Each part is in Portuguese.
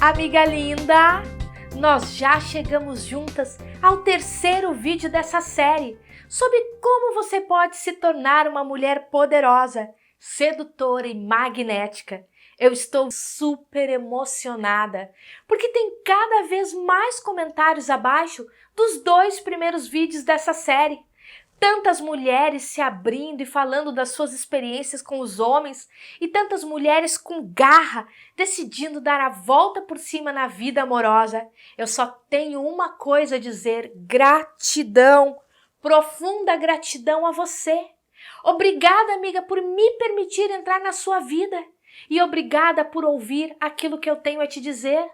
Amiga linda, nós já chegamos juntas ao terceiro vídeo dessa série sobre como você pode se tornar uma mulher poderosa, sedutora e magnética. Eu estou super emocionada, porque tem cada vez mais comentários abaixo dos 2 primeiros vídeos dessa série. Tantas mulheres se abrindo e falando das suas experiências com os homens e tantas mulheres com garra decidindo dar a volta por cima na vida amorosa. Eu só tenho uma coisa a dizer: gratidão, profunda gratidão a você. Obrigada, amiga, por me permitir entrar na sua vida e obrigada por ouvir aquilo que eu tenho a te dizer.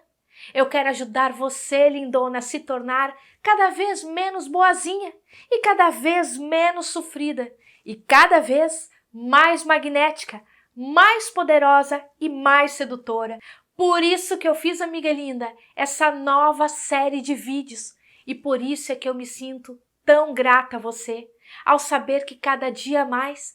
Eu quero ajudar você, lindona, a se tornar cada vez menos boazinha e cada vez menos sofrida e cada vez mais magnética, mais poderosa e mais sedutora. Por isso que eu fiz, amiga linda, essa nova série de vídeos e por isso é que eu me sinto tão grata a você, ao saber que cada dia mais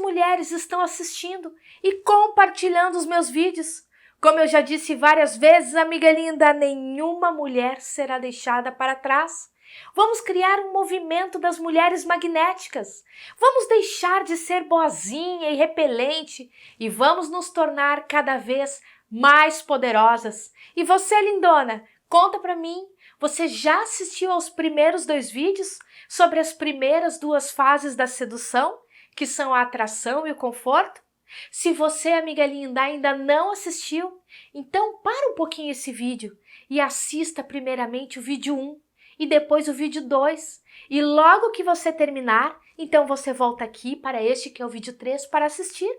mulheres estão assistindo e compartilhando os meus vídeos. Como eu já disse várias vezes, amiga linda, nenhuma mulher será deixada para trás. Vamos criar um movimento das mulheres magnéticas. Vamos deixar de ser boazinha e repelente e vamos nos tornar cada vez mais poderosas. E você, lindona, conta pra mim, você já assistiu aos primeiros 2 vídeos sobre as primeiras 2 fases da sedução, que são a atração e o conforto? Se você, amiga linda, ainda não assistiu, então para um pouquinho esse vídeo e assista primeiramente o vídeo 1 e depois o vídeo 2. E logo que você terminar, então você volta aqui para este que é o vídeo 3 para assistir.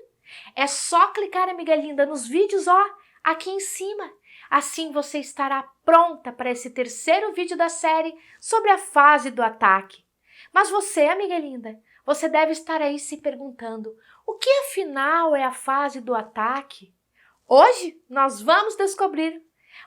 É só clicar, amiga linda, nos vídeos, aqui em cima. Assim você estará pronta para esse terceiro vídeo da série sobre a fase do ataque. Mas você, amiga linda, você deve estar aí se perguntando: o que afinal é a fase do ataque? Hoje nós vamos descobrir.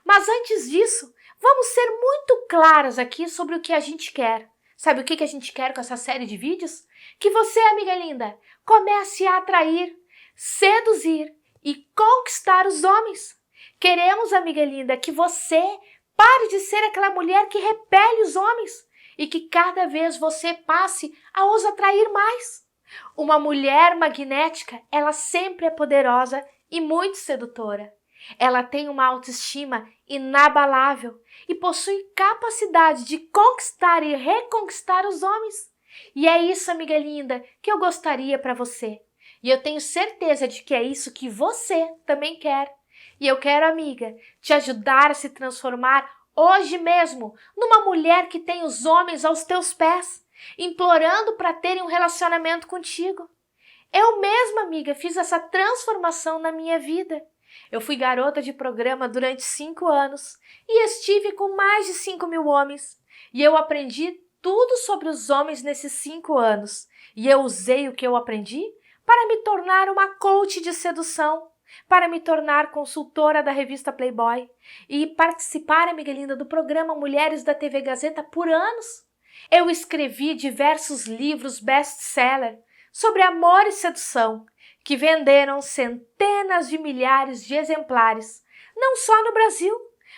Mas antes disso, vamos ser muito claras aqui sobre o que a gente quer. Sabe o que a gente quer com essa série de vídeos? Que você, amiga linda, comece a atrair, seduzir e conquistar os homens. Queremos, amiga linda, que você pare de ser aquela mulher que repele os homens e que cada vez você passe a os atrair mais. Uma mulher magnética, ela sempre é poderosa e muito sedutora. Ela tem uma autoestima inabalável e possui capacidade de conquistar e reconquistar os homens. E é isso, amiga linda, que eu gostaria para você. E eu tenho certeza de que é isso que você também quer. E eu quero, amiga, te ajudar a se transformar hoje mesmo numa mulher que tem os homens aos teus pés, implorando para terem um relacionamento contigo. Eu mesma, amiga, fiz essa transformação na minha vida. Eu fui garota de programa durante 5 anos e estive com mais de 5.000 homens. E eu aprendi tudo sobre os homens nesses 5 anos. E eu usei o que eu aprendi para me tornar uma coach de sedução, para me tornar consultora da revista Playboy e participar, amiga linda, do programa Mulheres da TV Gazeta por anos. Eu escrevi diversos livros best-seller sobre amor e sedução, que venderam centenas de milhares de exemplares, não só no Brasil,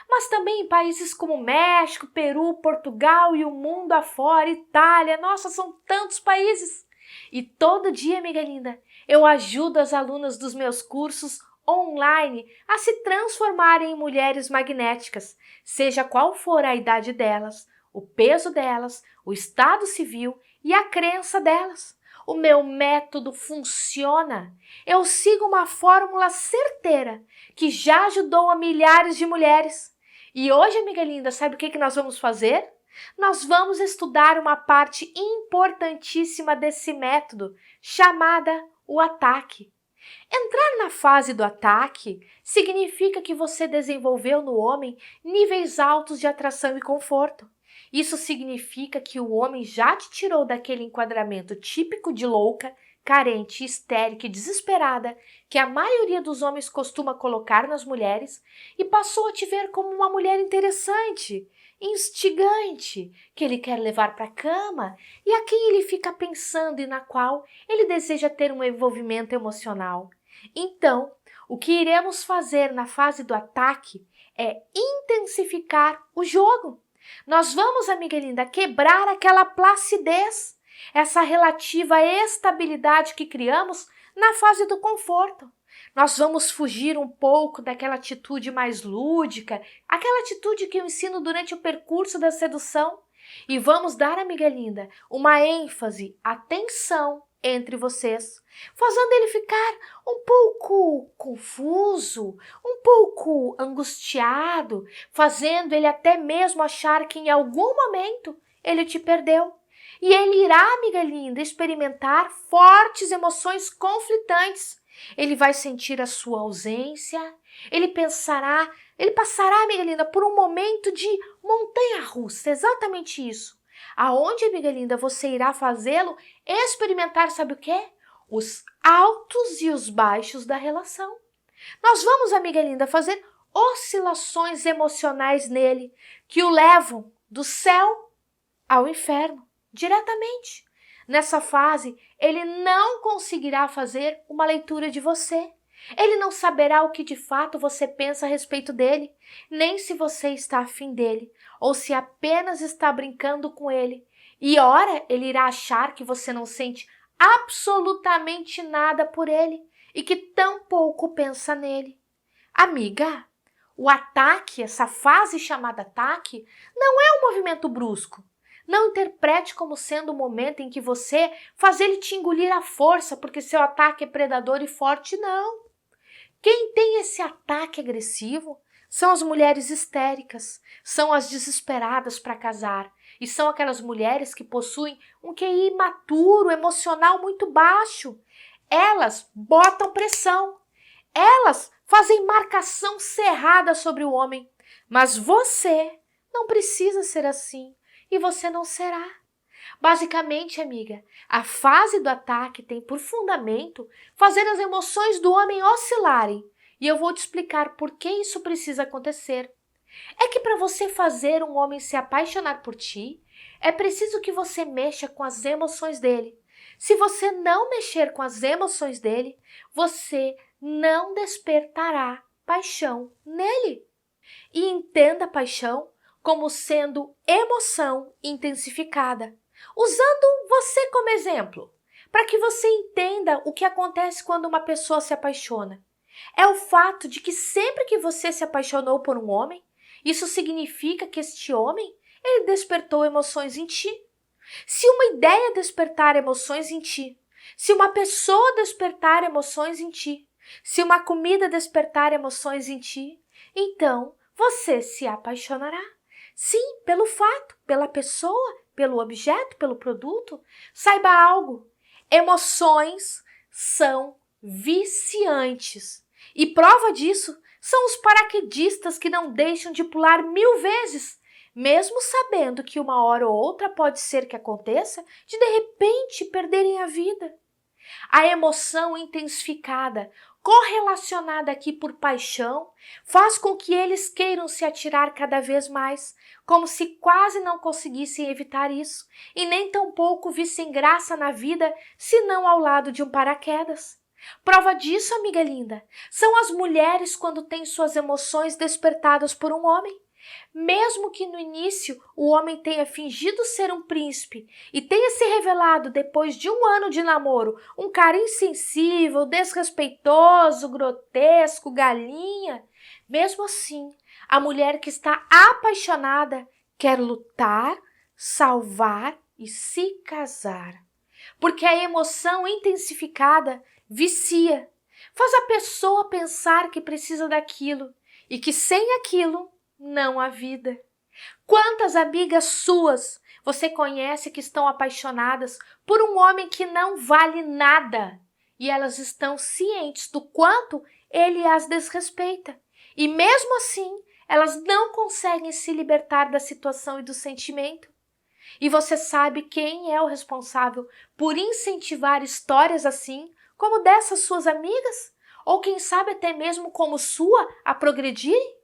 mas também em países como México, Peru, Portugal e o mundo afora, Itália. Nossa, são tantos países! E todo dia, amiga linda, eu ajudo as alunas dos meus cursos online a se transformarem em mulheres magnéticas, seja qual for a idade delas, o peso delas, o estado civil e a crença delas. O meu método funciona. Eu sigo uma fórmula certeira que já ajudou a milhares de mulheres. E hoje, amiga linda, sabe o que nós vamos fazer? Nós vamos estudar uma parte importantíssima desse método, chamada o ataque. Entrar na fase do ataque significa que você desenvolveu no homem níveis altos de atração e conforto. Isso significa que o homem já te tirou daquele enquadramento típico de louca, carente, histérica e desesperada que a maioria dos homens costuma colocar nas mulheres e passou a te ver como uma mulher interessante, instigante, que ele quer levar para a cama e a quem ele fica pensando e na qual ele deseja ter um envolvimento emocional. Então, o que iremos fazer na fase do ataque é intensificar o jogo. Nós vamos, amiga linda, quebrar aquela placidez, essa relativa estabilidade que criamos na fase do conforto. Nós vamos fugir um pouco daquela atitude mais lúdica, aquela atitude que eu ensino durante o percurso da sedução, e vamos dar, amiga linda, uma ênfase, atenção entre vocês, fazendo ele ficar um pouco confuso, um pouco angustiado, fazendo ele até mesmo achar que em algum momento ele te perdeu. E ele irá, amiga linda, experimentar fortes emoções conflitantes. Ele vai sentir a sua ausência, ele passará, amiga linda, por um momento de montanha-russa, exatamente isso. Aonde, amiga linda, você irá fazê-lo experimentar, sabe o quê? Os altos e os baixos da relação. Nós vamos, amiga linda, fazer oscilações emocionais nele que o levam do céu ao inferno, diretamente. Nessa fase, ele não conseguirá fazer uma leitura de você. Ele não saberá o que de fato você pensa a respeito dele, nem se você está afim dele, ou se apenas está brincando com ele. E ora, ele irá achar que você não sente absolutamente nada por ele e que tão pouco pensa nele. Amiga, o ataque, essa fase chamada ataque, não é um movimento brusco. Não interprete como sendo o momento em que você faz ele te engolir à força porque seu ataque é predador e forte, não. Quem tem esse ataque agressivo são as mulheres histéricas, são as desesperadas para casar e são aquelas mulheres que possuem um QI imaturo, emocional muito baixo. Elas botam pressão, elas fazem marcação cerrada sobre o homem, mas você não precisa ser assim. E você não será. Basicamente, amiga, a fase do ataque tem por fundamento fazer as emoções do homem oscilarem. E eu vou te explicar por que isso precisa acontecer. É que para você fazer um homem se apaixonar por ti, é preciso que você mexa com as emoções dele. Se você não mexer com as emoções dele, você não despertará paixão nele. E entenda a paixão como sendo emoção intensificada, usando você como exemplo, para que você entenda o que acontece quando uma pessoa se apaixona. É o fato de que sempre que você se apaixonou por um homem, isso significa que este homem, ele despertou emoções em ti. Se uma ideia despertar emoções em ti, se uma pessoa despertar emoções em ti, se uma comida despertar emoções em ti, então você se apaixonará. Sim, pelo fato, pela pessoa, pelo objeto, pelo produto. Saiba algo, emoções são viciantes. E prova disso são os paraquedistas que não deixam de pular 1000 vezes, mesmo sabendo que uma hora ou outra pode ser que aconteça de repente perderem a vida. A emoção intensificada, correlacionada aqui por paixão, faz com que eles queiram se atirar cada vez mais, como se quase não conseguissem evitar isso, e nem tampouco vissem graça na vida, senão ao lado de um paraquedas. Prova disso, amiga linda, são as mulheres quando têm suas emoções despertadas por um homem. Mesmo que no início o homem tenha fingido ser um príncipe e tenha se revelado depois de 1 ano de namoro um cara insensível, desrespeitoso, grotesco, galinha, mesmo assim, a mulher que está apaixonada quer lutar, salvar e se casar. Porque a emoção intensificada vicia, faz a pessoa pensar que precisa daquilo e que sem aquilo não há vida. Quantas amigas suas você conhece que estão apaixonadas por um homem que não vale nada e elas estão cientes do quanto ele as desrespeita e mesmo assim elas não conseguem se libertar da situação e do sentimento? E você sabe quem é o responsável por incentivar histórias assim, como dessas suas amigas? Ou quem sabe até mesmo como sua a progredirem?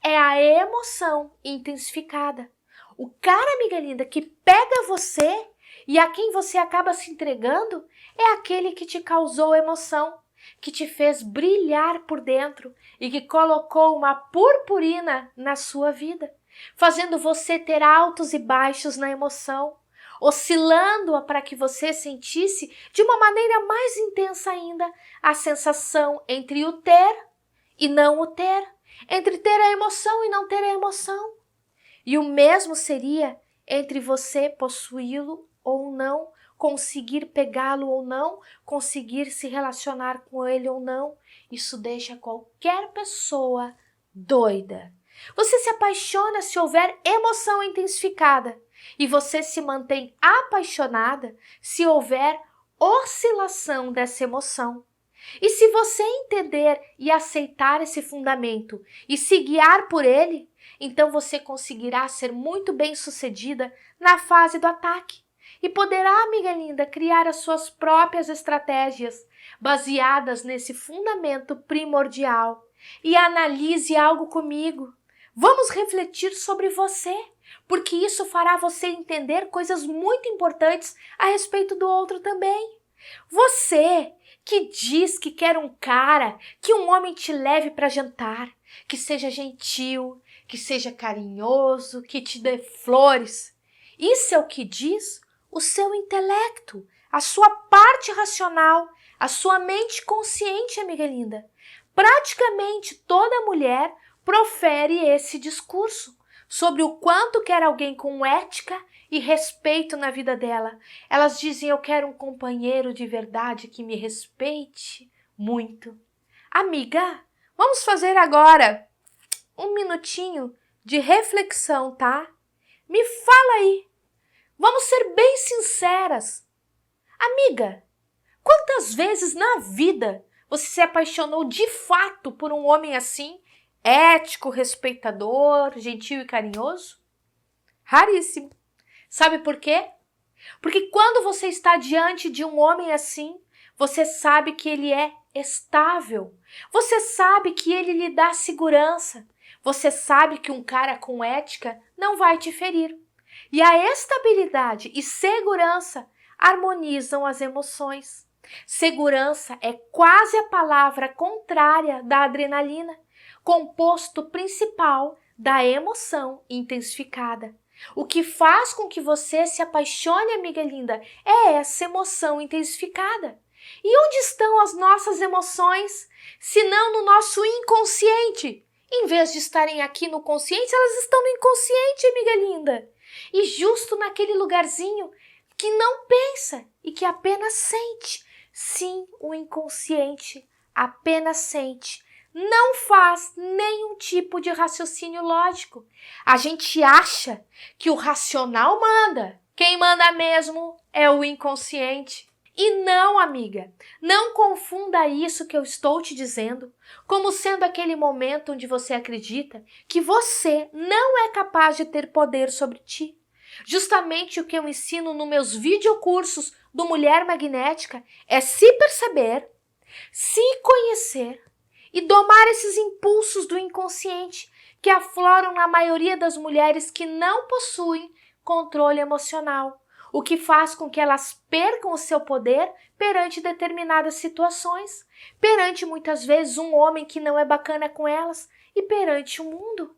É a emoção intensificada. O cara, amiga linda, que pega você e a quem você acaba se entregando é aquele que te causou emoção. que te fez brilhar por dentro e que colocou uma purpurina na sua vida, fazendo você ter altos e baixos na emoção, oscilando-a para que você sentisse de uma maneira mais intensa ainda a sensação entre o ter e não o ter, entre ter a emoção e não ter a emoção. E o mesmo seria entre você possuí-lo ou não, conseguir pegá-lo ou não, conseguir se relacionar com ele ou não. Isso deixa qualquer pessoa doida. Você se apaixona se houver emoção intensificada e você se mantém apaixonada se houver oscilação dessa emoção. E se você entender e aceitar esse fundamento e se guiar por ele, então você conseguirá ser muito bem-sucedida na fase do ataque e poderá, amiga linda, criar as suas próprias estratégias baseadas nesse fundamento primordial. E analise algo comigo. Vamos refletir sobre você, porque isso fará você entender coisas muito importantes a respeito do outro também. Você que diz que quer um cara, que um homem te leve para jantar, que seja gentil, que seja carinhoso, que te dê flores. Isso é o que diz o seu intelecto, a sua parte racional, a sua mente consciente, amiga linda. Praticamente toda mulher profere esse discurso sobre o quanto quer alguém com ética e respeito na vida dela. Elas dizem: eu quero um companheiro de verdade que me respeite muito. Amiga, vamos fazer agora um minutinho de reflexão, tá? Me fala aí. Vamos ser bem sinceras. Amiga, quantas vezes na vida você se apaixonou de fato por um homem assim, ético, respeitador, gentil e carinhoso? Raríssimo. Sabe por quê? Porque quando você está diante de um homem assim, você sabe que ele é estável. Você sabe que ele lhe dá segurança. Você sabe que um cara com ética não vai te ferir. E a estabilidade e segurança harmonizam as emoções. Segurança é quase a palavra contrária da adrenalina, composto principal da emoção intensificada. O que faz com que você se apaixone, amiga linda, é essa emoção intensificada. E onde estão as nossas emoções, se não no nosso inconsciente? Em vez de estarem aqui no consciente, elas estão no inconsciente, amiga linda. E justo naquele lugarzinho que não pensa e que apenas sente. Sim, o inconsciente apenas sente. Não faz nenhum tipo de raciocínio lógico. A gente acha que o racional manda. Quem manda mesmo é o inconsciente. E não, amiga, não confunda isso que eu estou te dizendo como sendo aquele momento onde você acredita que você não é capaz de ter poder sobre ti. Justamente o que eu ensino nos meus videocursos do Mulher Magnética é se perceber, se conhecer e domar esses impulsos do inconsciente que afloram na maioria das mulheres que não possuem controle emocional, o que faz com que elas percam o seu poder perante determinadas situações, perante muitas vezes um homem que não é bacana com elas e perante o mundo.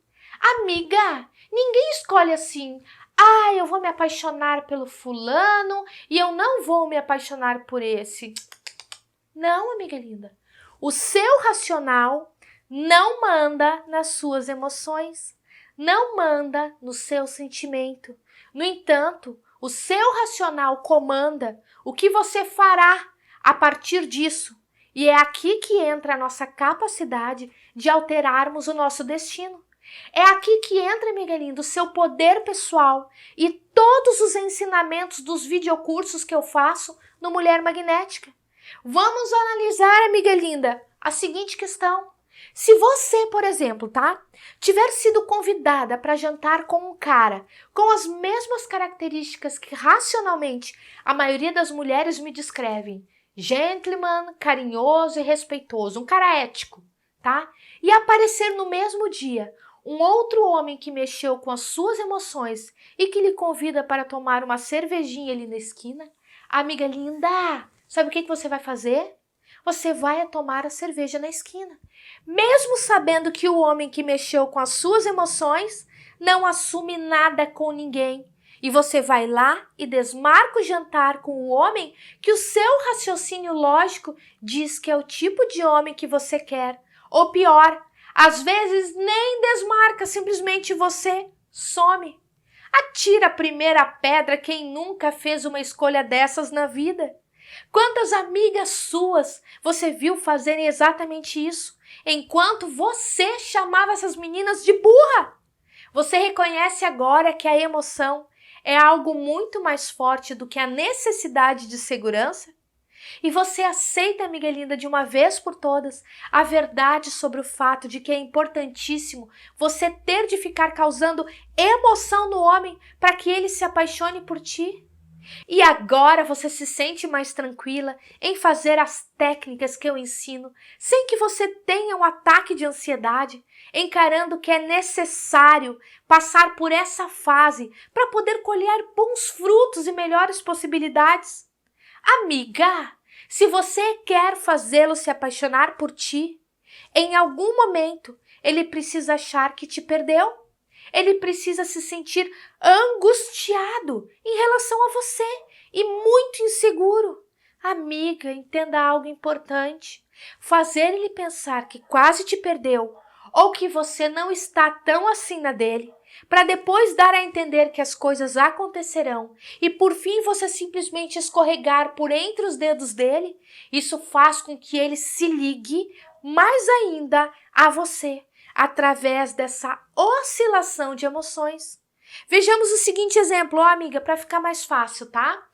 Amiga, ninguém escolhe assim: ah, eu vou me apaixonar pelo fulano e eu não vou me apaixonar por esse. Não, amiga linda. O seu racional não manda nas suas emoções, não manda no seu sentimento. No entanto, o seu racional comanda o que você fará a partir disso. E é aqui que entra a nossa capacidade de alterarmos o nosso destino. É aqui que entra, amiga linda, o seu poder pessoal e todos os ensinamentos dos videocursos que eu faço no Mulher Magnética. Vamos analisar, amiga linda, a seguinte questão. Se você, por exemplo, tiver sido convidada para jantar com um cara com as mesmas características que racionalmente a maioria das mulheres me descrevem, gentleman, carinhoso e respeitoso, um cara ético, e aparecer no mesmo dia um outro homem que mexeu com as suas emoções e que lhe convida para tomar uma cervejinha ali na esquina, amiga linda, sabe o que você vai fazer? você vai tomar a cerveja na esquina, mesmo sabendo que o homem que mexeu com as suas emoções não assume nada com ninguém. E você vai lá e desmarca o jantar com o homem que o seu raciocínio lógico diz que é o tipo de homem que você quer. Ou pior, às vezes nem desmarca, simplesmente você some. Atira a primeira pedra quem nunca fez uma escolha dessas na vida. Quantas amigas suas você viu fazerem exatamente isso, enquanto você chamava essas meninas de burra? Você reconhece agora que a emoção é algo muito mais forte do que a necessidade de segurança? E você aceita, amiga linda, de uma vez por todas, a verdade sobre o fato de que é importantíssimo você ter de ficar causando emoção no homem para que ele se apaixone por ti? E agora você se sente mais tranquila em fazer as técnicas que eu ensino, sem que você tenha um ataque de ansiedade, encarando que é necessário passar por essa fase para poder colher bons frutos e melhores possibilidades? Amiga, se você quer fazê-lo se apaixonar por ti, em algum momento ele precisa achar que te perdeu. Ele precisa se sentir angustiado em relação a você e muito inseguro. Amiga, entenda algo importante. Fazer ele pensar que quase te perdeu ou que você não está tão assim na dele, para depois dar a entender que as coisas acontecerão e por fim você simplesmente escorregar por entre os dedos dele, isso faz com que ele se ligue mais ainda a você, através dessa oscilação de emoções. Vejamos o seguinte exemplo, amiga, para ficar mais fácil, tá?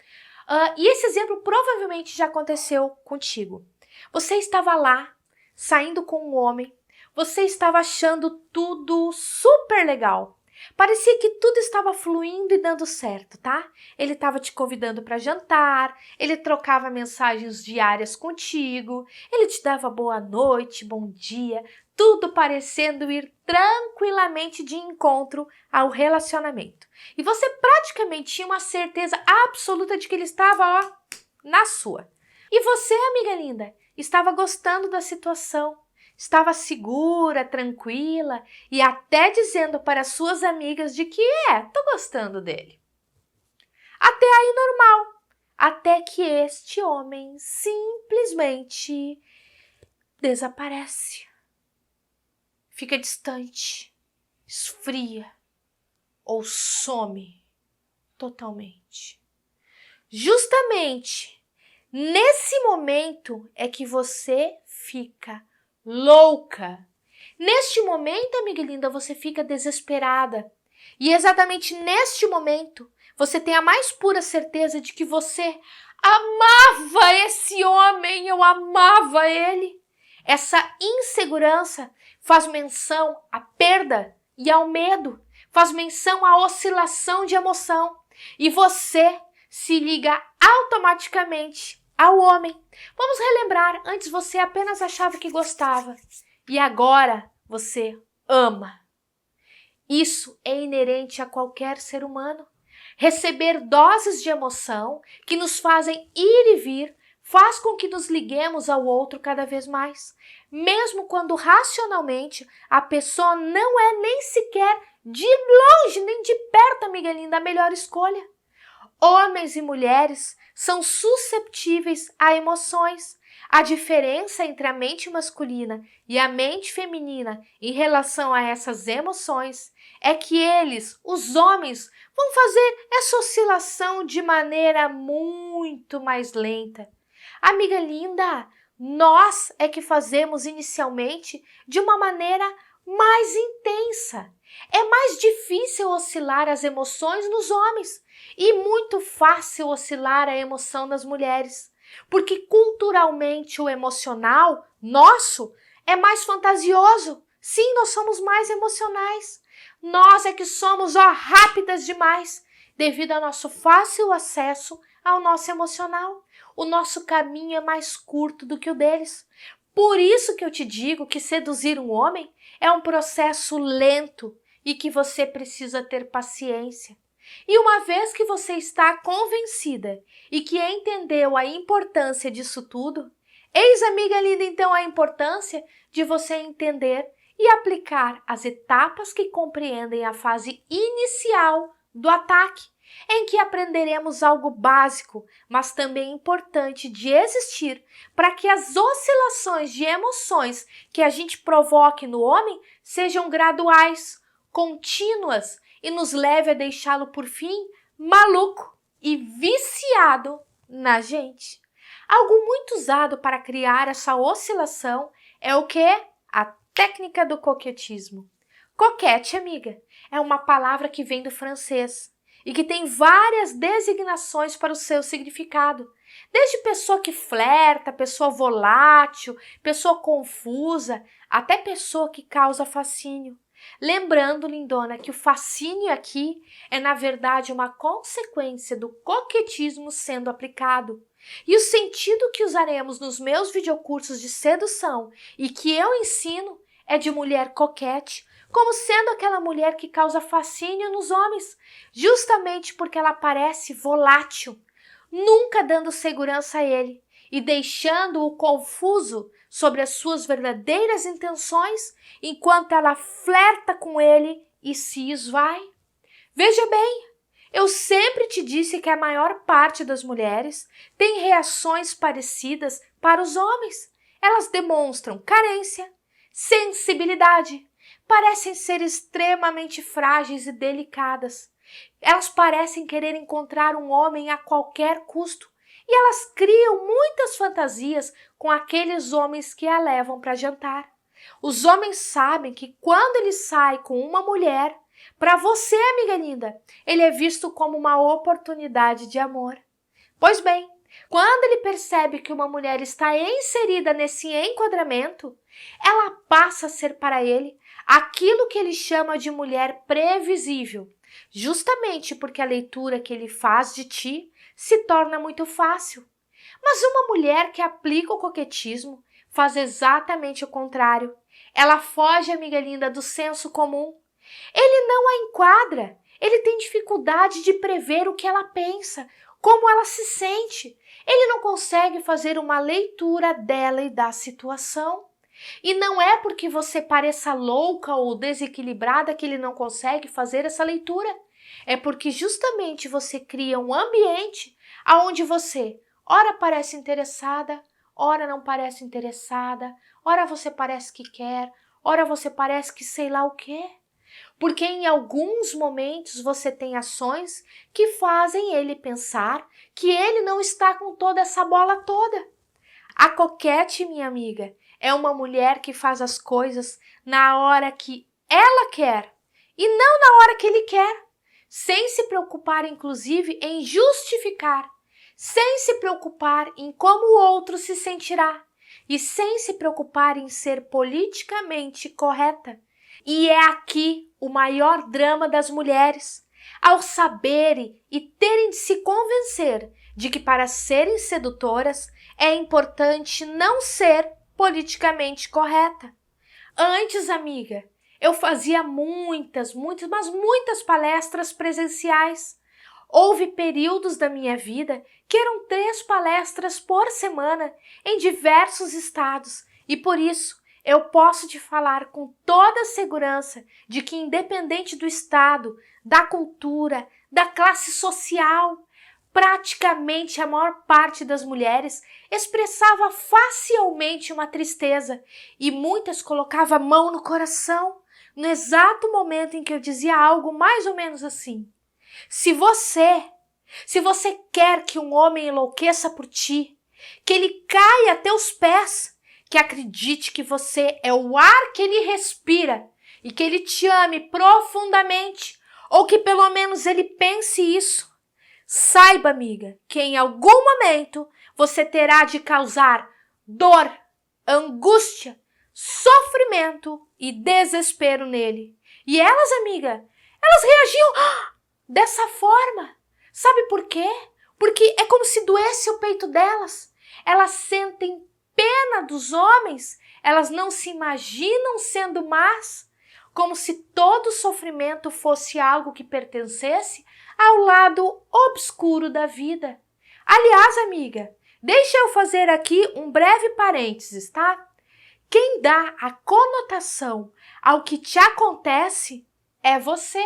E esse exemplo provavelmente já aconteceu contigo. Você estava lá, saindo com um homem, você estava achando tudo super legal. Parecia que tudo estava fluindo e dando certo, tá? Ele estava te convidando para jantar, ele trocava mensagens diárias contigo, ele te dava boa noite, bom dia, tudo parecendo ir tranquilamente de encontro ao relacionamento. E você praticamente tinha uma certeza absoluta de que ele estava, ó, na sua. E você, amiga linda, estava gostando da situação. Estava segura, tranquila e até dizendo para suas amigas de que tô gostando dele. Até aí normal, até que este homem simplesmente desaparece. Fica distante, esfria ou some totalmente. Justamente nesse momento é que você fica louca. Neste momento, amiga linda, você fica desesperada. E exatamente neste momento, você tem a mais pura certeza de que você amava esse homem, eu amava ele. Essa insegurança faz menção à perda e ao medo, faz menção à oscilação de emoção. E você se liga automaticamente ao homem. Vamos relembrar, antes você apenas achava que gostava e agora você ama. Isso é inerente a qualquer ser humano. Receber doses de emoção que nos fazem ir e vir faz com que nos liguemos ao outro cada vez mais, mesmo quando racionalmente a pessoa não é nem sequer de longe nem de perto, amiga linda, a melhor escolha. Homens e mulheres são susceptíveis a emoções. A diferença entre a mente masculina e a mente feminina em relação a essas emoções é que eles, os homens, vão fazer essa oscilação de maneira muito mais lenta. Amiga linda, nós é que fazemos inicialmente de uma maneira mais intensa. É mais difícil oscilar as emoções nos homens e muito fácil oscilar a emoção nas mulheres, porque culturalmente o emocional nosso é mais fantasioso. Sim, nós somos mais emocionais. Nós é que somos rápidas demais devido ao nosso fácil acesso ao nosso emocional. O nosso caminho é mais curto do que o deles. Por isso que eu te digo que seduzir um homem é um processo lento e que você precisa ter paciência. E uma vez que você está convencida e que entendeu a importância disso tudo, Eis, amiga linda, então a importância de você entender e aplicar as etapas que compreendem a fase inicial do ataque, em que aprenderemos algo básico, mas também importante de existir para que as oscilações de emoções que a gente provoque no homem sejam graduais, contínuas e nos leve a deixá-lo, por fim, maluco e viciado na gente. Algo muito usado para criar essa oscilação é o quê? A técnica do coquetismo. Coquete, amiga, é uma palavra que vem do francês e que tem várias designações para o seu significado. Desde pessoa que flerta, pessoa volátil, pessoa confusa, até pessoa que causa fascínio. Lembrando, lindona, que o fascínio aqui é, na verdade, uma consequência do coquetismo sendo aplicado. E o sentido que usaremos nos meus videocursos de sedução e que eu ensino é de mulher coquete, como sendo aquela mulher que causa fascínio nos homens, justamente porque ela parece volátil, nunca dando segurança a ele e deixando-o confuso sobre as suas verdadeiras intenções, enquanto ela flerta com ele e se esvai. Veja bem, eu sempre te disse que a maior parte das mulheres tem reações parecidas para os homens. Elas demonstram carência, sensibilidade, parecem ser extremamente frágeis e delicadas. Elas parecem querer encontrar um homem a qualquer custo e elas criam muitas fantasias com aqueles homens que a levam para jantar. Os homens sabem que quando ele sai com uma mulher, para você, amiga linda, ele é visto como uma oportunidade de amor. Pois bem, quando ele percebe que uma mulher está inserida nesse enquadramento, ela passa a ser para ele aquilo que ele chama de mulher previsível, justamente porque a leitura que ele faz de ti se torna muito fácil. Mas uma mulher que aplica o coquetismo faz exatamente o contrário. Ela foge, amiga linda, do senso comum. Ele não a enquadra, ele tem dificuldade de prever o que ela pensa, como ela se sente. Ele não consegue fazer uma leitura dela e da situação. E não é porque você pareça louca ou desequilibrada que ele não consegue fazer essa leitura. É porque justamente você cria um ambiente onde você, ora parece interessada, ora não parece interessada, ora você parece que quer, ora você parece que sei lá o quê. Porque em alguns momentos você tem ações que fazem ele pensar que ele não está com toda essa bola toda. A coquete, minha amiga, é uma mulher que faz as coisas na hora que ela quer e não na hora que ele quer, sem se preocupar inclusive em justificar, sem se preocupar em como o outro se sentirá e sem se preocupar em ser politicamente correta. E é aqui o maior drama das mulheres, ao saberem e terem de se convencer de que para serem sedutoras é importante não ser politicamente correta. Antes, amiga, eu fazia muitas palestras presenciais. Houve períodos da minha vida que eram 3 palestras por semana em diversos estados e por isso eu posso te falar com toda a segurança de que, independente do estado, da cultura, da classe social, praticamente a maior parte das mulheres expressava facilmente uma tristeza e muitas colocavam a mão no coração no exato momento em que eu dizia algo mais ou menos assim: Se você quer que um homem enlouqueça por ti, que ele caia a teus pés, que acredite que você é o ar que ele respira e que ele te ame profundamente, ou que pelo menos ele pense isso, saiba, amiga, que em algum momento você terá de causar dor, angústia, sofrimento e desespero nele. E elas, amiga, elas reagiam dessa forma. Sabe por quê? Porque é como se doesse o peito delas. Elas sentem pena dos homens, elas não se imaginam sendo más, como se todo sofrimento fosse algo que pertencesse ao lado obscuro da vida. Aliás, amiga, Deixa eu fazer aqui um breve parênteses, tá? Quem dá a conotação ao que te acontece é você.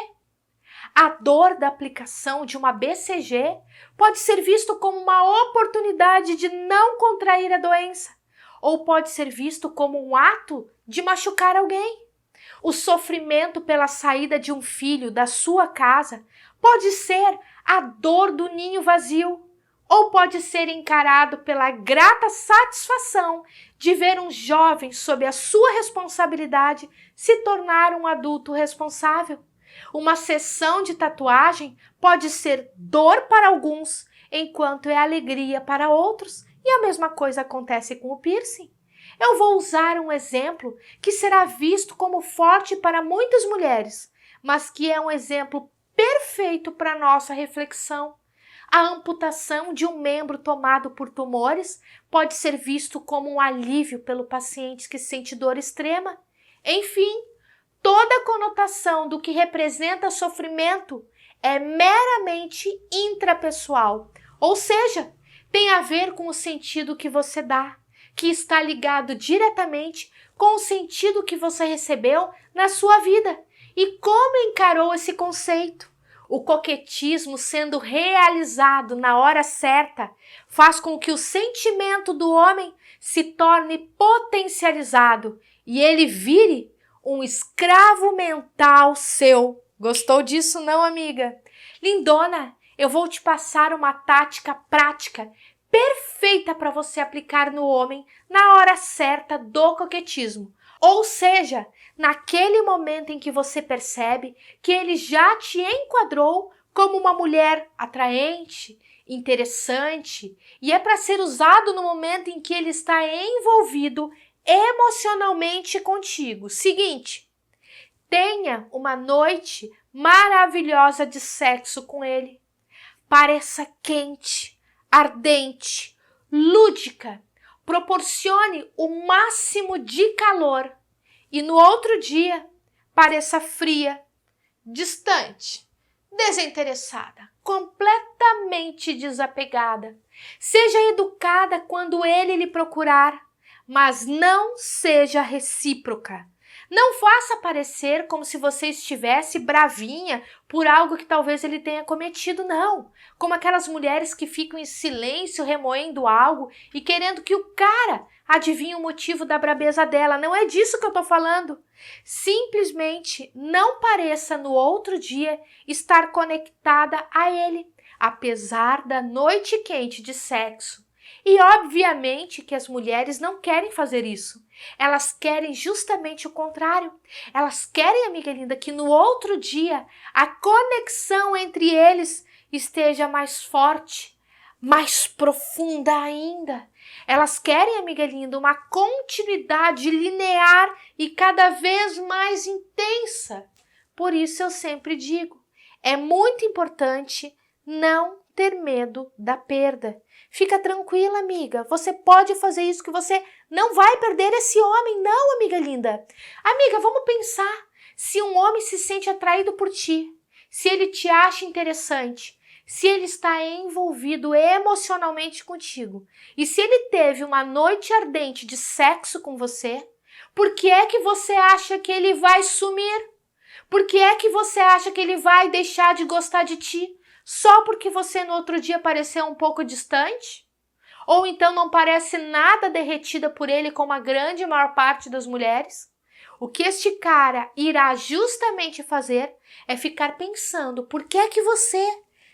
A dor da aplicação de uma BCG pode ser visto como uma oportunidade de não contrair a doença, ou pode ser visto como um ato de machucar alguém. O sofrimento pela saída de um filho da sua casa pode ser a dor do ninho vazio, ou pode ser encarado pela grata satisfação de ver um jovem sob a sua responsabilidade se tornar um adulto responsável. Uma sessão de tatuagem pode ser dor para alguns, enquanto é alegria para outros, e a mesma coisa acontece com o piercing. Eu vou usar um exemplo que será visto como forte para muitas mulheres, mas que é um exemplo perfeito para nossa reflexão. A amputação de um membro tomado por tumores pode ser visto como um alívio pelo paciente que sente dor extrema. Enfim, toda a conotação do que representa sofrimento é meramente intrapessoal, ou seja, tem a ver com o sentido que você dá, que está ligado diretamente com o sentido que você recebeu na sua vida e como encarou esse conceito. O coquetismo sendo realizado na hora certa faz com que o sentimento do homem se torne potencializado e ele vire um escravo mental seu. Gostou disso não, amiga? Lindona, eu vou te passar uma tática prática perfeita para você aplicar no homem na hora certa do coquetismo. Ou seja, naquele momento em que você percebe que ele já te enquadrou como uma mulher atraente, interessante, e é para ser usado no momento em que ele está envolvido emocionalmente contigo. Seguinte, tenha uma noite maravilhosa de sexo com ele. Pareça quente, ardente, lúdica, proporcione o máximo de calor e no outro dia pareça fria, distante, desinteressada, completamente desapegada. Seja educada quando ele lhe procurar, mas não seja recíproca. Não faça parecer como se você estivesse bravinha por algo que talvez ele tenha cometido, não. Como aquelas mulheres que ficam em silêncio remoendo algo e querendo que o cara adivinhe o motivo da brabeza dela. Não é disso que eu tô falando. Simplesmente não pareça no outro dia estar conectada a ele, apesar da noite quente de sexo. E obviamente que as mulheres não querem fazer isso. Elas querem justamente o contrário. Elas querem, amiga linda, que no outro dia a conexão entre eles esteja mais forte, mais profunda ainda. Elas querem, amiga linda, uma continuidade linear e cada vez mais intensa. Por isso eu sempre digo, é muito importante não ter medo da perda. Fica tranquila, amiga. Você pode fazer isso que você não vai perder esse homem, não, amiga linda. Amiga, vamos pensar. Se um homem se sente atraído por ti, se ele te acha interessante, se ele está envolvido emocionalmente contigo e se ele teve uma noite ardente de sexo com você, por que é que você acha que ele vai sumir? Por que é que você acha que ele vai deixar de gostar de ti? Só porque você no outro dia pareceu um pouco distante? Ou então não parece nada derretida por ele como a grande maior parte das mulheres? O que este cara irá justamente fazer é ficar pensando por que é que você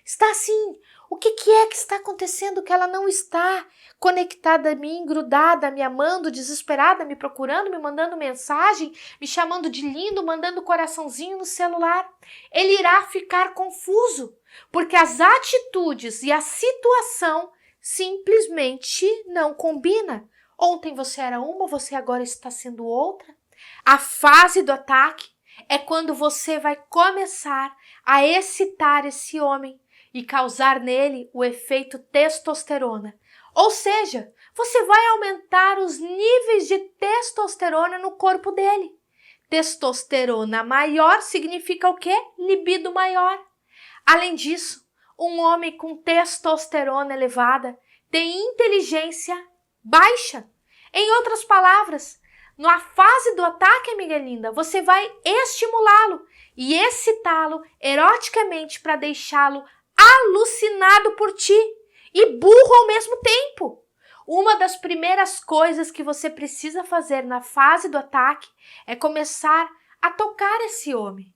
está assim? O que é que está acontecendo que ela não está conectada a mim, grudada, me amando, desesperada, me procurando, me mandando mensagem, me chamando de lindo, mandando coraçãozinho no celular? Ele irá ficar confuso, porque as atitudes e a situação simplesmente não combinam. Ontem você era uma, você agora está sendo outra. A fase do ataque é quando você vai começar a excitar esse homem e causar nele o efeito testosterona. Ou seja, você vai aumentar os níveis de testosterona no corpo dele. Testosterona maior significa o quê? Libido maior. Além disso, um homem com testosterona elevada tem inteligência baixa. Em outras palavras, na fase do ataque, amiga linda, você vai estimulá-lo e excitá-lo eroticamente para deixá-lo alucinado por ti e burro ao mesmo tempo. Uma das primeiras coisas que você precisa fazer na fase do ataque é começar a tocar esse homem.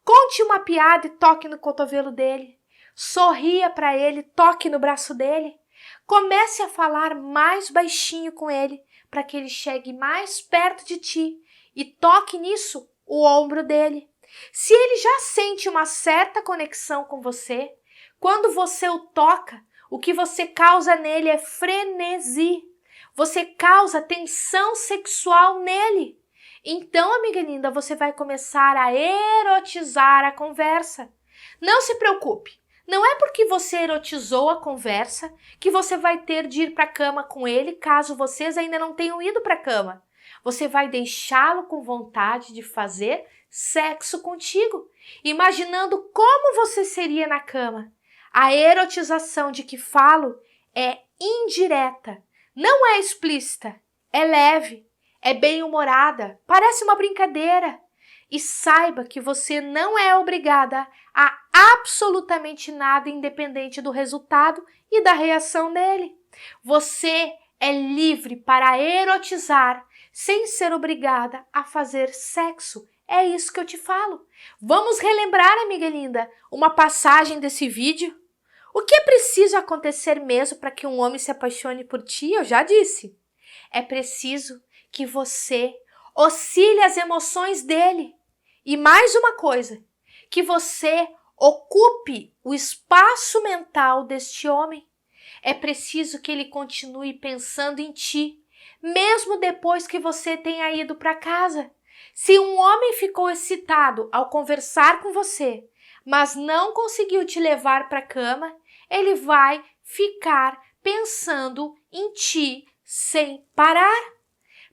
Conte uma piada e toque no cotovelo dele. Sorria para ele, toque no braço dele. Comece a falar mais baixinho com ele para que ele chegue mais perto de ti e toque nisso o ombro dele. Se ele já sente uma certa conexão com você, quando você o toca, o que você causa nele é frenesi. Você causa tensão sexual nele. Então, amiga linda, você vai começar a erotizar a conversa. Não se preocupe. Não é porque você erotizou a conversa que você vai ter de ir para a cama com ele caso vocês ainda não tenham ido para a cama. Você vai deixá-lo com vontade de fazer sexo contigo, imaginando como você seria na cama. A erotização de que falo é indireta, não é explícita, é leve, é bem-humorada, parece uma brincadeira. E saiba que você não é obrigada a absolutamente nada independente do resultado e da reação dele. Você é livre para erotizar sem ser obrigada a fazer sexo. É isso que eu te falo. Vamos relembrar, amiga linda, uma passagem desse vídeo? O que é preciso acontecer mesmo para que um homem se apaixone por ti? Eu já disse. É preciso que você oscile as emoções dele. E mais uma coisa, que você ocupe o espaço mental deste homem. É preciso que ele continue pensando em ti, mesmo depois que você tenha ido para casa. Se um homem ficou excitado ao conversar com você, mas não conseguiu te levar para a cama, ele vai ficar pensando em ti sem parar.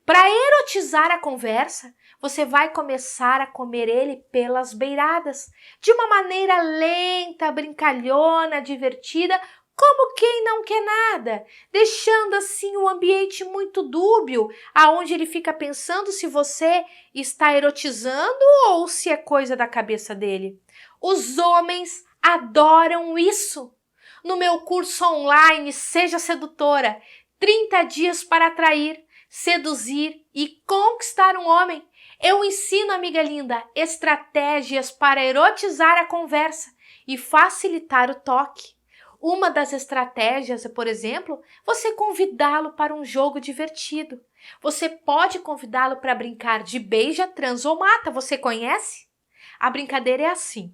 Para erotizar a conversa, você vai começar a comer ele pelas beiradas, de uma maneira lenta, brincalhona, divertida, como quem não quer nada, deixando assim o ambiente muito dúbio, aonde ele fica pensando se você está erotizando ou se é coisa da cabeça dele. Os homens adoram isso. No meu curso online Seja Sedutora, 30 dias para atrair, seduzir e conquistar um homem, eu ensino, amiga linda, estratégias para erotizar a conversa e facilitar o toque. Uma das estratégias é, por exemplo, você convidá-lo para um jogo divertido. Você pode convidá-lo para brincar de beija, transa ou mata. Você conhece? A brincadeira é assim.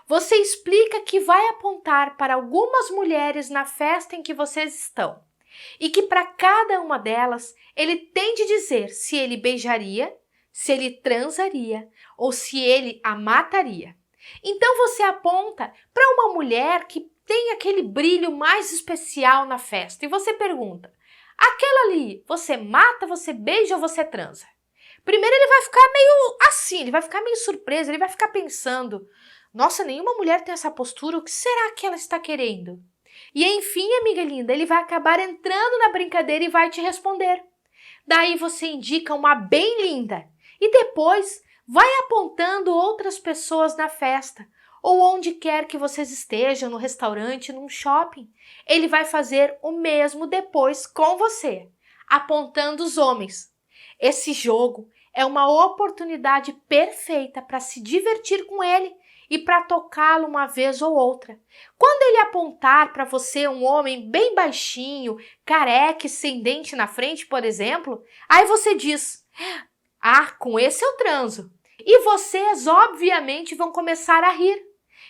Você explica que vai apontar para algumas mulheres na festa em que vocês estão e que para cada uma delas ele tem de dizer se ele beijaria, se ele transaria ou se ele a mataria. Então você aponta para uma mulher que tem aquele brilho mais especial na festa e você pergunta: aquela ali, você mata, você beija ou você transa? Primeiro ele vai ficar meio assim, ele vai ficar meio surpreso, ele vai ficar pensando: nossa, nenhuma mulher tem essa postura, o que será que ela está querendo? E enfim, amiga linda, ele vai acabar entrando na brincadeira e vai te responder. Daí você indica uma bem linda e depois vai apontando outras pessoas na festa ou onde quer que vocês estejam, no restaurante, num shopping. Ele vai fazer o mesmo depois com você, apontando os homens. Esse jogo é uma oportunidade perfeita para se divertir com ele e para tocá-lo uma vez ou outra. Quando ele apontar para você um homem bem baixinho, careca e sem dente na frente, por exemplo, aí você diz: ah, com esse eu transo. E vocês, obviamente, vão começar a rir.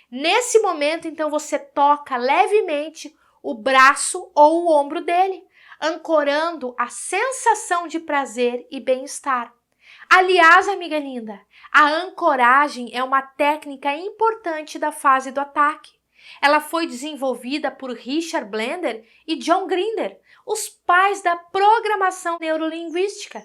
Nesse momento, então, você toca levemente o braço ou o ombro dele, ancorando a sensação de prazer e bem-estar. Aliás, amiga linda, a ancoragem é uma técnica importante da fase do ataque. Ela foi desenvolvida por Richard Blender e John Grinder, os pais da programação neurolinguística.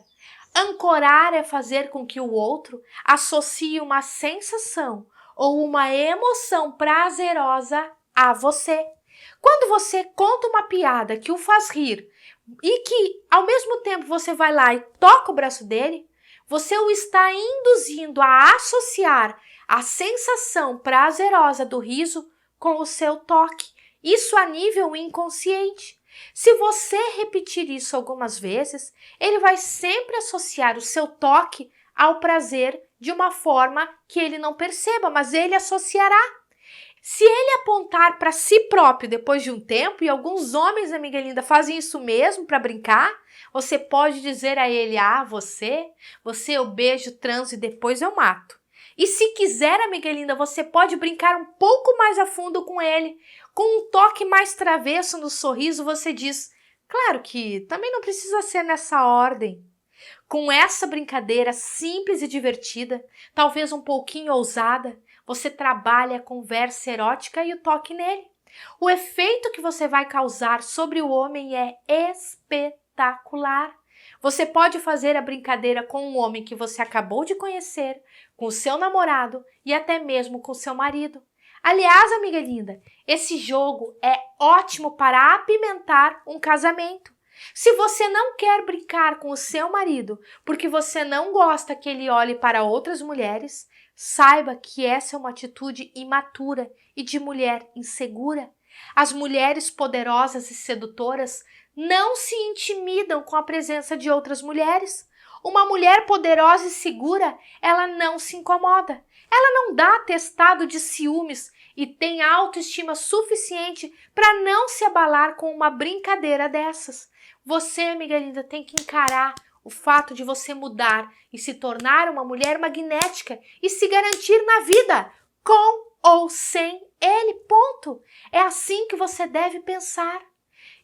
Ancorar é fazer com que o outro associe uma sensação ou uma emoção prazerosa a você. Quando você conta uma piada que o faz rir e que, ao mesmo tempo, você vai lá e toca o braço dele, você o está induzindo a associar a sensação prazerosa do riso com o seu toque. Isso a nível inconsciente. Se você repetir isso algumas vezes, ele vai sempre associar o seu toque ao prazer de uma forma que ele não perceba, mas ele associará. Se ele apontar para si próprio depois de um tempo, e alguns homens, amiga linda, fazem isso mesmo para brincar, você pode dizer a ele, você eu beijo, transo e depois eu mato. E se quiser, amiga linda, você pode brincar um pouco mais a fundo com ele. Com um toque mais travesso no sorriso, você diz, claro que também não precisa ser nessa ordem. Com essa brincadeira simples e divertida, talvez um pouquinho ousada, você trabalha a conversa erótica e o toque nele. O efeito que você vai causar sobre o homem é espetacular. Você pode fazer a brincadeira com um homem que você acabou de conhecer, com o seu namorado e até mesmo com o seu marido. Aliás, amiga linda, esse jogo é ótimo para apimentar um casamento. Se você não quer brincar com o seu marido porque você não gosta que ele olhe para outras mulheres, saiba que essa é uma atitude imatura e de mulher insegura. As mulheres poderosas e sedutoras não se intimidam com a presença de outras mulheres. Uma mulher poderosa e segura, ela não se incomoda. Ela não dá atestado de ciúmes e tem autoestima suficiente para não se abalar com uma brincadeira dessas. Você, amiga linda, tem que encarar o fato de você mudar e se tornar uma mulher magnética e se garantir na vida, com ou sem ele, ponto. É assim que você deve pensar.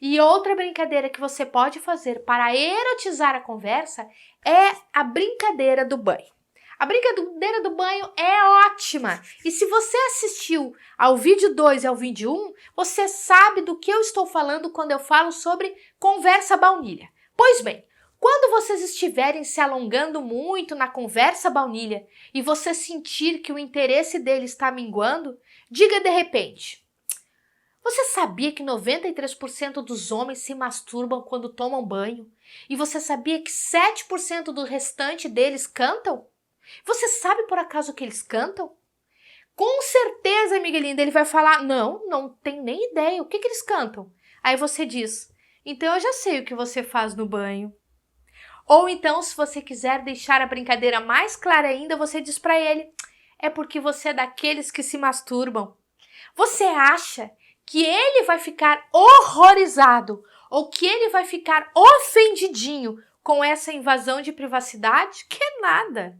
E outra brincadeira que você pode fazer para erotizar a conversa é a brincadeira do banho. A brincadeira do banho é ótima. E se você assistiu ao vídeo 2 e ao vídeo 1, você sabe do que eu estou falando quando eu falo sobre conversa baunilha. Pois bem, quando vocês estiverem se alongando muito na conversa baunilha e você sentir que o interesse dele está minguando, diga de repente: você sabia que 93% dos homens se masturbam quando tomam banho? E você sabia que 7% do restante deles cantam? Você sabe por acaso que eles cantam? Com certeza, amiga linda, ele vai falar, não tem nem ideia, o que eles cantam? Aí você diz, então eu já sei o que você faz no banho. Ou então, se você quiser deixar a brincadeira mais clara ainda, você diz para ele, é porque você é daqueles que se masturbam. Você acha que ele vai ficar horrorizado ou que ele vai ficar ofendidinho com essa invasão de privacidade? Que nada!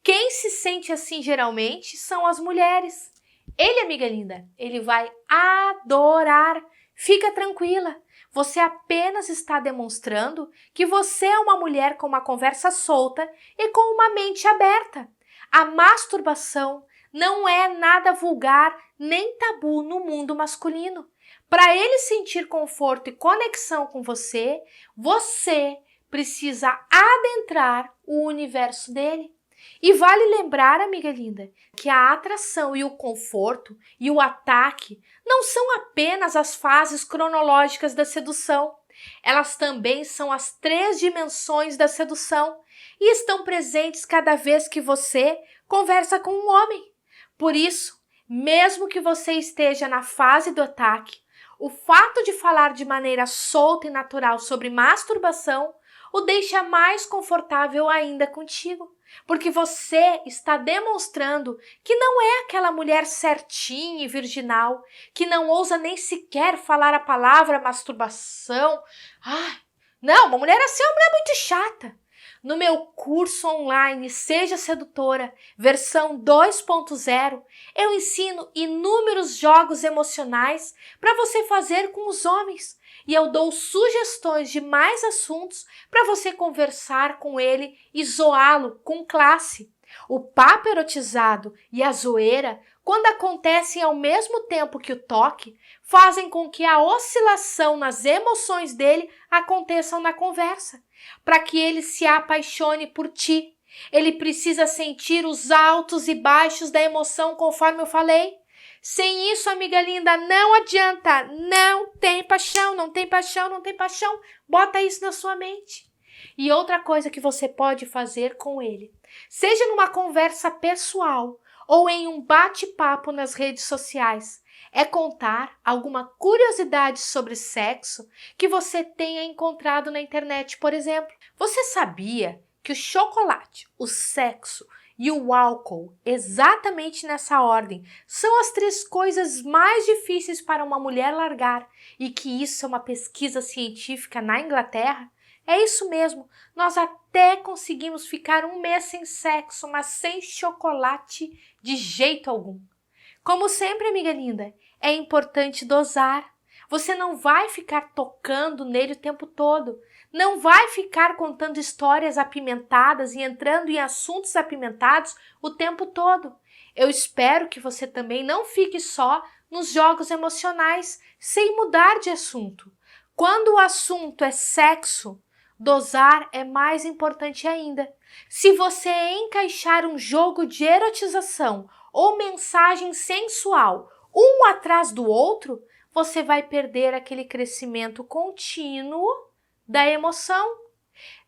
Quem se sente assim geralmente são as mulheres. Ele, amiga linda, ele vai adorar. Fica tranquila, você apenas está demonstrando que você é uma mulher com uma conversa solta e com uma mente aberta. A masturbação não é nada vulgar nem tabu no mundo masculino. Para ele sentir conforto e conexão com você, você precisa adentrar o universo dele. E vale lembrar, amiga linda, que a atração e o conforto e o ataque não são apenas as fases cronológicas da sedução. Elas também são as 3 dimensões da sedução e estão presentes cada vez que você conversa com um homem. Por isso, mesmo que você esteja na fase do ataque, o fato de falar de maneira solta e natural sobre masturbação o deixa mais confortável ainda contigo, porque você está demonstrando que não é aquela mulher certinha e virginal, que não ousa nem sequer falar a palavra masturbação. Não, uma mulher assim é uma mulher muito chata. No meu curso online Seja Sedutora, versão 2.0, eu ensino inúmeros jogos emocionais para você fazer com os homens. E eu dou sugestões de mais assuntos para você conversar com ele e zoá-lo com classe. O papo erotizado e a zoeira, quando acontecem ao mesmo tempo que o toque, fazem com que a oscilação nas emoções dele aconteçam na conversa. Para que ele se apaixone por ti, ele precisa sentir os altos e baixos da emoção, conforme eu falei. Sem isso, amiga linda, não adianta. Não tem paixão, não tem paixão, não tem paixão. Bota isso na sua mente. E outra coisa que você pode fazer com ele, seja numa conversa pessoal ou em um bate-papo nas redes sociais, é contar alguma curiosidade sobre sexo que você tenha encontrado na internet, por exemplo. Você sabia que o chocolate, o sexo e o álcool, exatamente nessa ordem, são as 3 coisas mais difíceis para uma mulher largar e que isso é uma pesquisa científica na Inglaterra? É isso mesmo, nós até conseguimos ficar 1 mês sem sexo, mas sem chocolate de jeito algum. Como sempre, amiga linda, é importante dosar. Você não vai ficar tocando nele o tempo todo. Não vai ficar contando histórias apimentadas e entrando em assuntos apimentados o tempo todo. Eu espero que você também não fique só nos jogos emocionais, sem mudar de assunto. Quando o assunto é sexo, dosar é mais importante ainda. Se você encaixar um jogo de erotização ou mensagem sensual, um atrás do outro, você vai perder aquele crescimento contínuo da emoção.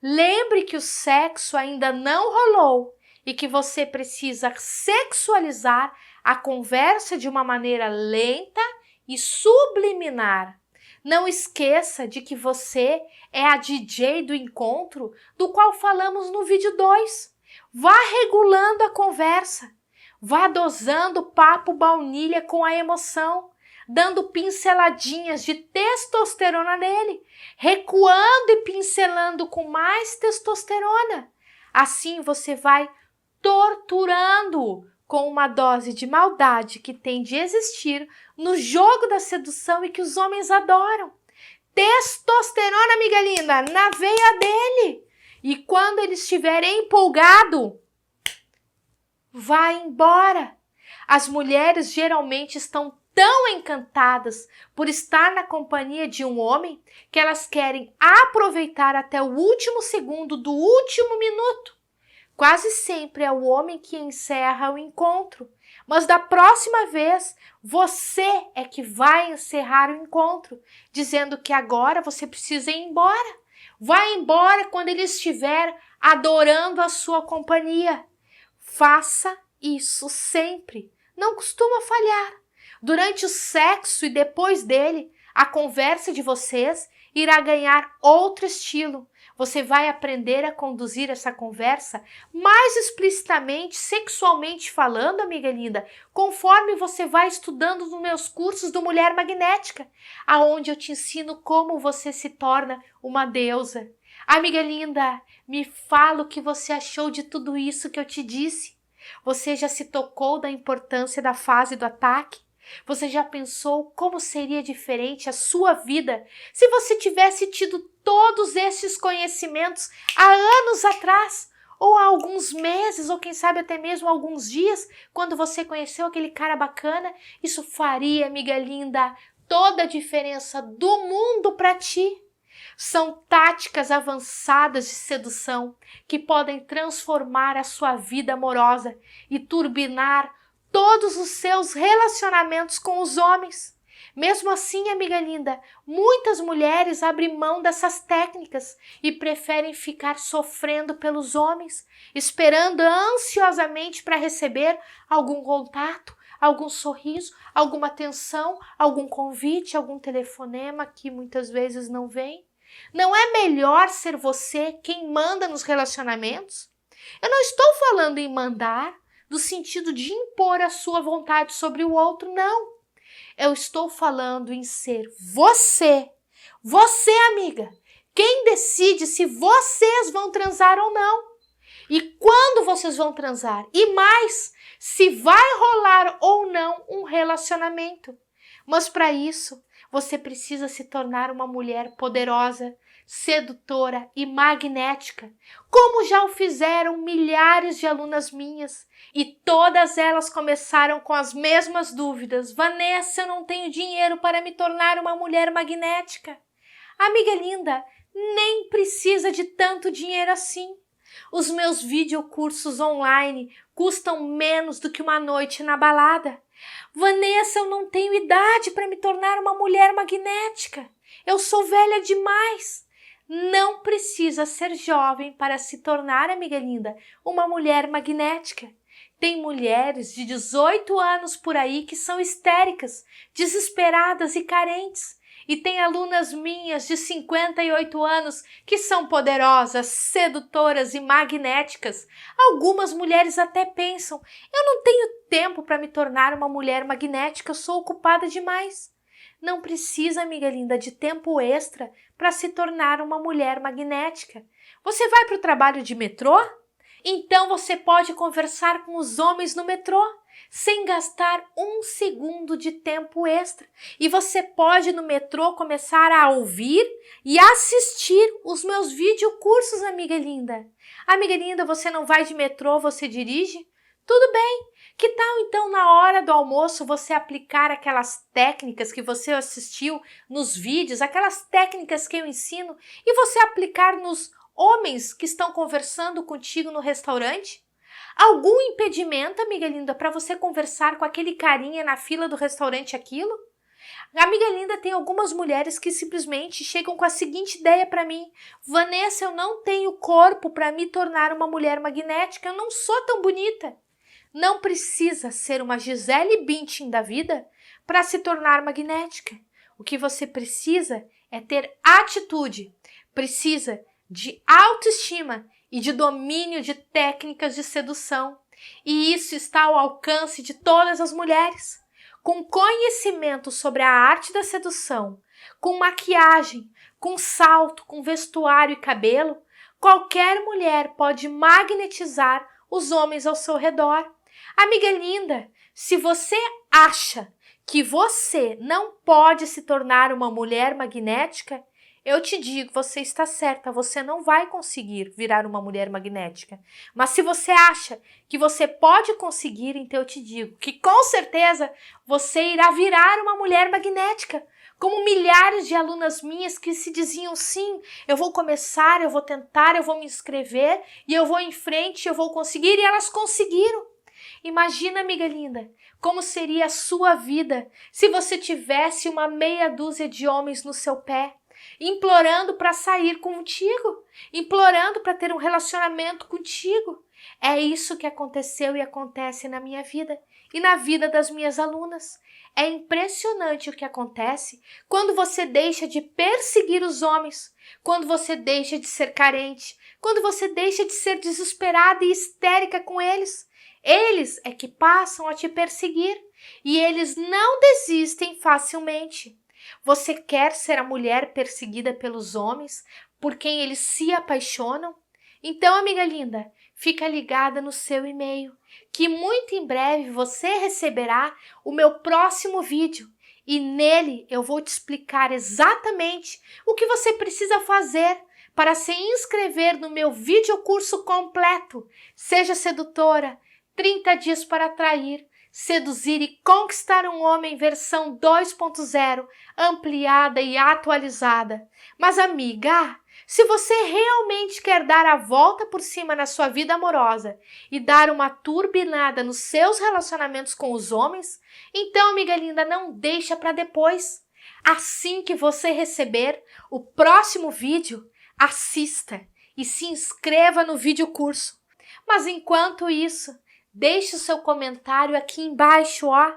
Lembre que o sexo ainda não rolou e que você precisa sexualizar a conversa de uma maneira lenta e subliminar. Não esqueça de que você é a DJ do encontro do qual falamos no vídeo 2. Vá regulando a conversa. Vá dosando o papo baunilha com a emoção, dando pinceladinhas de testosterona nele, recuando e pincelando com mais testosterona. Assim você vai torturando-o com uma dose de maldade que tem de existir no jogo da sedução e que os homens adoram. Testosterona, amiga linda, na veia dele. E quando ele estiver empolgado, vai embora. As mulheres geralmente estão tão encantadas por estar na companhia de um homem que elas querem aproveitar até o último segundo do último minuto. Quase sempre é o homem que encerra o encontro, mas da próxima vez você é que vai encerrar o encontro, dizendo que agora você precisa ir embora. Vai embora quando ele estiver adorando a sua companhia. Faça isso sempre, não costuma falhar. Durante o sexo e depois dele, a conversa de vocês irá ganhar outro estilo. Você vai aprender a conduzir essa conversa mais explicitamente, sexualmente falando, amiga linda, conforme você vai estudando nos meus cursos do Mulher Magnética, aonde eu te ensino como você se torna uma deusa. Amiga linda, me fala o que você achou de tudo isso que eu te disse. Você já se tocou da importância da fase do ataque? Você já pensou como seria diferente a sua vida se você tivesse tido todos esses conhecimentos há anos atrás? Ou há alguns meses, ou quem sabe até mesmo alguns dias, quando você conheceu aquele cara bacana? Isso faria, amiga linda, toda a diferença do mundo para ti. São táticas avançadas de sedução que podem transformar a sua vida amorosa e turbinar todos os seus relacionamentos com os homens. Mesmo assim, amiga linda, muitas mulheres abrem mão dessas técnicas e preferem ficar sofrendo pelos homens, esperando ansiosamente para receber algum contato, algum sorriso, alguma atenção, algum convite, algum telefonema que muitas vezes não vem. Não é melhor ser você quem manda nos relacionamentos? Eu não estou falando em mandar no sentido de impor a sua vontade sobre o outro, não. Eu estou falando em ser você. Você, amiga, quem decide se vocês vão transar ou não. E quando vocês vão transar. E mais, se vai rolar ou não um relacionamento. Mas para isso, você precisa se tornar uma mulher poderosa, sedutora e magnética, como já o fizeram milhares de alunas minhas. E todas elas começaram com as mesmas dúvidas. Vanessa, eu não tenho dinheiro para me tornar uma mulher magnética. Amiga linda, nem precisa de tanto dinheiro assim. Os meus videocursos online custam menos do que uma noite na balada. Vanessa, eu não tenho idade para me tornar uma mulher magnética. Eu sou velha demais. Não precisa ser jovem para se tornar, amiga linda, uma mulher magnética. Tem mulheres de 18 anos por aí que são histéricas, desesperadas e carentes. E tem alunas minhas de 58 anos que são poderosas, sedutoras e magnéticas. Algumas mulheres até pensam, eu não tenho tempo para me tornar uma mulher magnética, eu sou ocupada demais. Não precisa, amiga linda, de tempo extra para se tornar uma mulher magnética. Você vai para o trabalho de metrô? Então você pode conversar com os homens no metrô, sem gastar um segundo de tempo extra. E você pode no metrô começar a ouvir e assistir os meus videocursos, amiga linda. Amiga linda, você não vai de metrô, você dirige? Tudo bem. Que tal então na hora do almoço você aplicar aquelas técnicas que você assistiu nos vídeos, aquelas técnicas que eu ensino, e você aplicar nos homens que estão conversando contigo no restaurante? Algum impedimento, amiga linda, para você conversar com aquele carinha na fila do restaurante aquilo? Amiga linda, tem algumas mulheres que simplesmente chegam com a seguinte ideia para mim: Vanessa, eu não tenho corpo para me tornar uma mulher magnética, eu não sou tão bonita. Não precisa ser uma Gisele Bündchen da vida para se tornar magnética. O que você precisa é ter atitude, precisa de autoestima e de domínio de técnicas de sedução. E isso está ao alcance de todas as mulheres. Com conhecimento sobre a arte da sedução, com maquiagem, com salto, com vestuário e cabelo, qualquer mulher pode magnetizar os homens ao seu redor. Amiga linda, se você acha que você não pode se tornar uma mulher magnética, eu te digo, você está certa, você não vai conseguir virar uma mulher magnética. Mas se você acha que você pode conseguir, então eu te digo que com certeza você irá virar uma mulher magnética. Como milhares de alunas minhas que se diziam, sim, eu vou começar, eu vou tentar, eu vou me inscrever e eu vou em frente, eu vou conseguir, e elas conseguiram. Imagina, amiga linda, como seria a sua vida se você tivesse uma meia dúzia de homens no seu pé, implorando para sair contigo, implorando para ter um relacionamento contigo. É isso que aconteceu e acontece na minha vida e na vida das minhas alunas. É impressionante o que acontece quando você deixa de perseguir os homens, quando você deixa de ser carente, quando você deixa de ser desesperada e histérica com eles. Eles é que passam a te perseguir e eles não desistem facilmente. Você quer ser a mulher perseguida pelos homens por quem eles se apaixonam? Então, amiga linda, fica ligada no seu e-mail, que muito em breve você receberá o meu próximo vídeo e nele eu vou te explicar exatamente o que você precisa fazer para se inscrever no meu videocurso completo. Seja sedutora, 30 dias para atrair, seduzir e conquistar um homem versão 2.0, ampliada e atualizada. Mas amiga, se você realmente quer dar a volta por cima na sua vida amorosa e dar uma turbinada nos seus relacionamentos com os homens, então, amiga linda, não deixa para depois. Assim que você receber o próximo vídeo, assista e se inscreva no videocurso. Mas enquanto isso, deixe o seu comentário aqui embaixo, ó,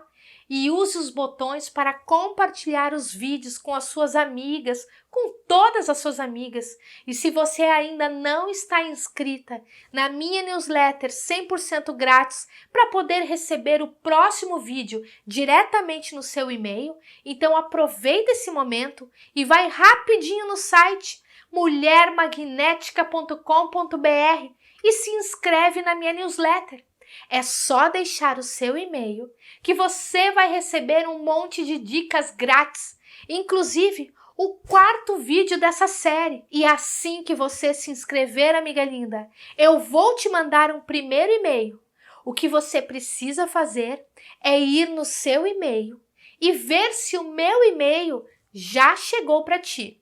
e use os botões para compartilhar os vídeos com as suas amigas, com todas as suas amigas. E se você ainda não está inscrita na minha newsletter 100% grátis para poder receber o próximo vídeo diretamente no seu e-mail, então aproveita esse momento e vai rapidinho no site mulhermagnética.com.br e se inscreve na minha newsletter. É só deixar o seu e-mail que você vai receber um monte de dicas grátis, inclusive o quarto vídeo dessa série. E assim que você se inscrever, amiga linda, eu vou te mandar um primeiro e-mail. O que você precisa fazer é ir no seu e-mail e ver se o meu e-mail já chegou para ti.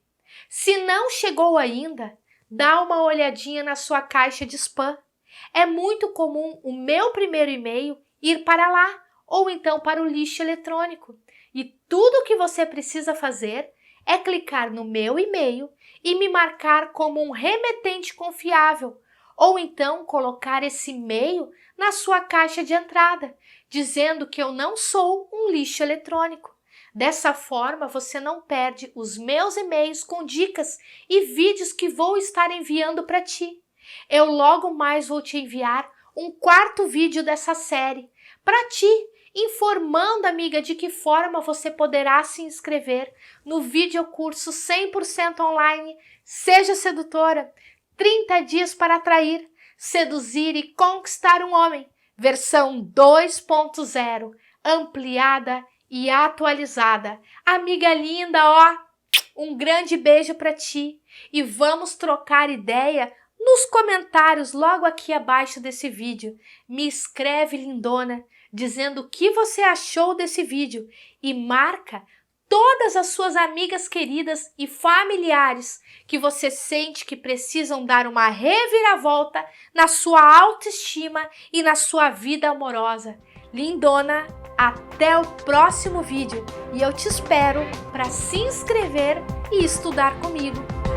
Se não chegou ainda, dá uma olhadinha na sua caixa de spam. É muito comum o meu primeiro e-mail ir para lá ou então para o lixo eletrônico. E tudo o que você precisa fazer é clicar no meu e-mail e me marcar como um remetente confiável, ou então colocar esse e-mail na sua caixa de entrada, dizendo que eu não sou um lixo eletrônico. Dessa forma, você não perde os meus e-mails com dicas e vídeos que vou estar enviando para ti. Eu logo mais vou te enviar um quarto vídeo dessa série para ti, informando, amiga, de que forma você poderá se inscrever no videocurso 100% online Seja Sedutora, 30 dias para atrair, seduzir e conquistar um homem, versão 2.0, ampliada e atualizada. Amiga linda, ó, um grande beijo para ti e vamos trocar ideia nos comentários logo aqui abaixo desse vídeo. Me escreve, lindona, dizendo o que você achou desse vídeo e marca todas as suas amigas queridas e familiares que você sente que precisam dar uma reviravolta na sua autoestima e na sua vida amorosa. Lindona, até o próximo vídeo e eu te espero para se inscrever e estudar comigo.